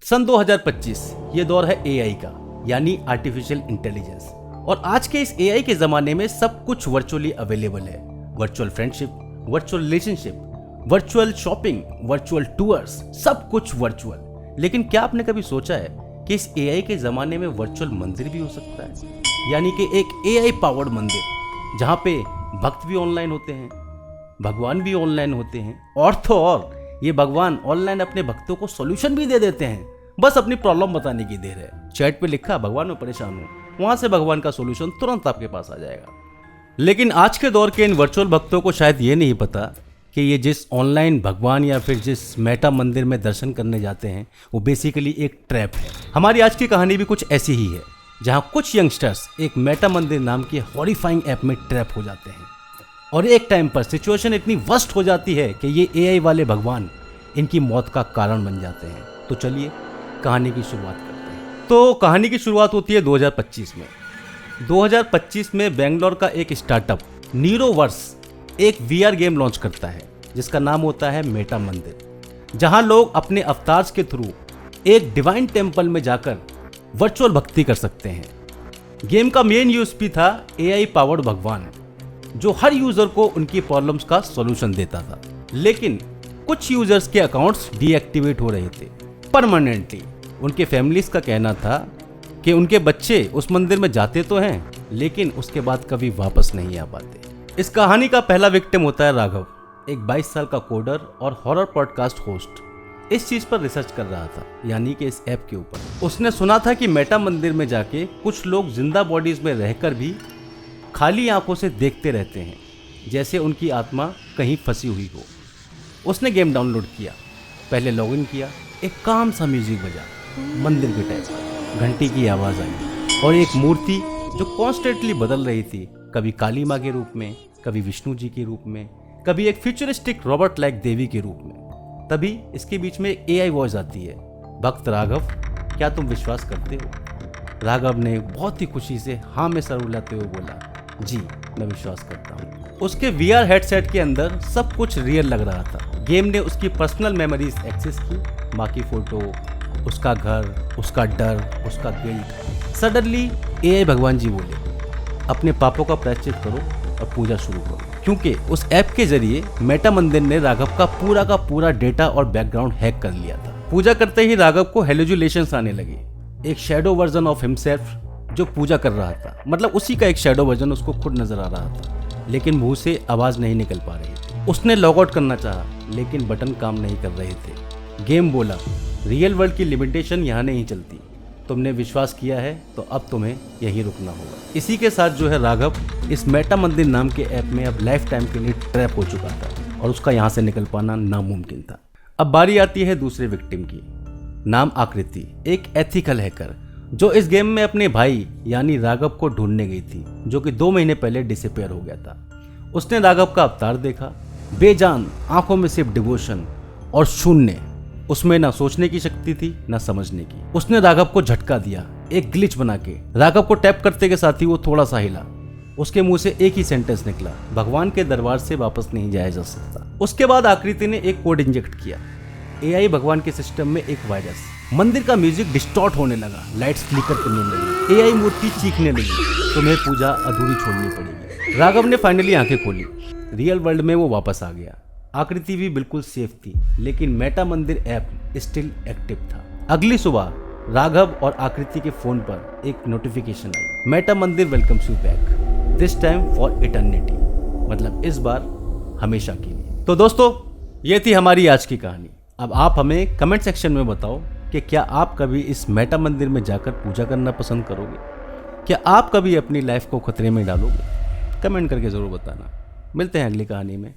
सन 2025 ये दौर है एआई का, यानी आर्टिफिशियल इंटेलिजेंस। और आज के इस एआई के ज़माने में सब कुछ वर्चुअली अवेलेबल है। Virtual friendship, virtual relationship, virtual shopping, virtual tours, सब कुछ वर्चुअल। लेकिन क्या आपने कभी सोचा है कि इस एआई के ज़माने में वर्चुअल मंदिर भी हो सकता है? यानी कि एक एआई पावर्ड मंदिर जहाँ पे भक्त भी ऑनलाइन होते हैं, भगवान भी ऑनलाइन होते हैं, और तो और ये भगवान ऑनलाइन अपने भक्तों को सॉल्यूशन भी दे देते हैं। बस अपनी प्रॉब्लम बताने की देर है। चैट पे लिखा भगवान मैं परेशान हूँ, वहां से भगवान का सॉल्यूशन तुरंत आपके पास आ जाएगा। लेकिन आज के दौर के इन वर्चुअल भक्तों को शायद ये नहीं पता कि ये जिस ऑनलाइन भगवान या फिर जिस मेटा मंदिर में दर्शन करने जाते हैं वो बेसिकली एक ट्रैप है। हमारी आज की कहानी भी कुछ ऐसी ही है, जहाँ कुछ यंगस्टर्स एक मेटा मंदिर नाम के हॉरिफाइंग ऐप में ट्रैप हो जाते हैं और एक टाइम पर सिचुएशन इतनी वर्स्ट हो जाती है कि ये एआई वाले भगवान इनकी मौत का कारण बन जाते हैं। तो चलिए कहानी की शुरुआत करते हैं। तो कहानी की शुरुआत होती है 2025 में। 2025 में बेंगलोर का एक स्टार्टअप नीरोवर्स एक वीआर गेम लॉन्च करता है जिसका नाम होता है मेटा मंदिर, जहां लोग अपने अवतार्स के थ्रू एक डिवाइन टेम्पल में जाकर वर्चुअल भक्ति कर सकते हैं। गेम का मेन यूएसपी था एआई पावर्ड भगवान, जो हर यूजर को उनकी प्रॉब्लम्स का सॉल्यूशन देता था। लेकिन कुछ यूजर्स के अकाउंट्स डीएक्टिवेट हो रहे थे परमानेंटली। उनके फैमिलीज का कहना था कि उनके बच्चे उस मंदिर में जाते तो हैं लेकिन उसके बाद कभी वापस नहीं आ पाते। इस कहानी का पहला विक्टिम होता है राघव, एक 22 साल का कोडर और हॉरर पॉडकास्ट होस्ट। इस चीज पर रिसर्च कर रहा था, यानी कि इस ऐप के ऊपर। उसने सुना था कि मेटा मंदिर में जाके कुछ लोग जिंदा बॉडीज में रहकर भी खाली आंखों से देखते रहते हैं, जैसे उनकी आत्मा कहीं फंसी हुई हो। उसने गेम डाउनलोड किया, पहले लॉगिन किया, एक काम सा म्यूजिक बजा, मंदिर के टाइप, घंटी की आवाज आई और एक मूर्ति जो कॉन्स्टेंटली बदल रही थी, कभी काली माँ के रूप में, कभी विष्णु जी के रूप में, कभी एक फ्यूचरिस्टिक रॉबर्ट लाइक देवी के रूप में। तभी इसके बीच में एआई वॉइस आती है, भक्त राघव क्या तुम विश्वास करते हो? राघव ने बहुत ही खुशी से हाँ में सर हिलाते हुए बोला, जी मैं विश्वास करता हूँ। उसके वीआर हेडसेट के अंदर सब कुछ रियल लग रहा था। गेम ने उसकी पर्सनल मेमोरीज एक्सेस की, माँ की फोटो, उसका घर, उसका डर, उसका गिल्ट। सडनली एआई भगवान जी बोले, अपने पापों का प्रायश्चित करो और पूजा शुरू करो। क्योंकि उस ऐप के जरिए मेटा मंदिर ने राघव का पूरा डेटा और बैकग्राउंड हैक कर लिया था। पूजा करते ही राघव को हेलुसिनेशंस आने लगे, एक शैडो वर्जन ऑफ हिमसेल्फ जो पूजा कर रहा था, मतलब उसी का एक शैडो वर्जन उसको खुद नजर आ रहा था, लेकिन मुंह से आवाज नहीं निकल पा रही। उसने लॉग आउट करना चाहा लेकिन बटन काम नहीं कर रहे थे। गेम बोला, रियल वर्ल्ड की लिमिटेशन यहाँ नहीं चलती, तुमने विश्वास किया है तो अब तुम्हें यहीं रुकना होगा। इसी के साथ जो है राघव इस मेटा मंदिर नाम के ऐप में अब लाइफ टाइम के लिए ट्रैप हो चुका था और उसका यहाँ से निकल पाना नामुमकिन था। अब बारी आती है दूसरे विक्टिम की, नाम आकृति, एक एथिकल हैकर जो इस गेम में अपने भाई यानी राघव को ढूंढने गई थी, जो कि 2 महीने पहले डिसअपीयर हो गया था। उसने राघव का अवतार देखा, बेजान, आंखों में सिर्फ डिवोशन और शून्य। उसमें ना सोचने की शक्ति थी ना समझने की। उसने राघव को झटका दिया, एक ग्लिच बना के। राघव को टैप करते के साथ ही वो थोड़ा सा हिला। उसके मुंह से एक ही सेंटेंस निकला, भगवान के दरबार से वापस नहीं जाया जा सकता। उसके बाद आकृति ने एक कोड इंजेक्ट किया, एआई भगवान के सिस्टम में एक वायरस। मंदिर का म्यूजिक डिस्टॉर्ट होने लगा, लाइट्स फ्लिकर करने लगी, एआई मूर्ति चीखने लगी, तुम्हें पूजा अधूरी छोड़नी पड़ेगी। राघव ने फाइनली आंखें खोली, रियल वर्ल्ड में वो वापस आ गया। आकृति भी बिल्कुल सेफ थी, लेकिन मेटा मंदिर ऐप स्टिल एक्टिव था। अगली सुबह राघव और आकृति के फोन पर एक नोटिफिकेशन आई, मेटा मंदिर welcomes you back, this time for eternity, मतलब इस बार हमेशा के लिए। तो दोस्तों ये थी हमारी आज की कहानी। अब आप हमें कमेंट सेक्शन में बताओ कि क्या आप कभी इस मेटा मंदिर में जाकर पूजा करना पसंद करोगे? क्या आप कभी अपनी लाइफ को खतरे में डालोगे? कमेंट करके ज़रूर बताना। मिलते हैं अगली कहानी में।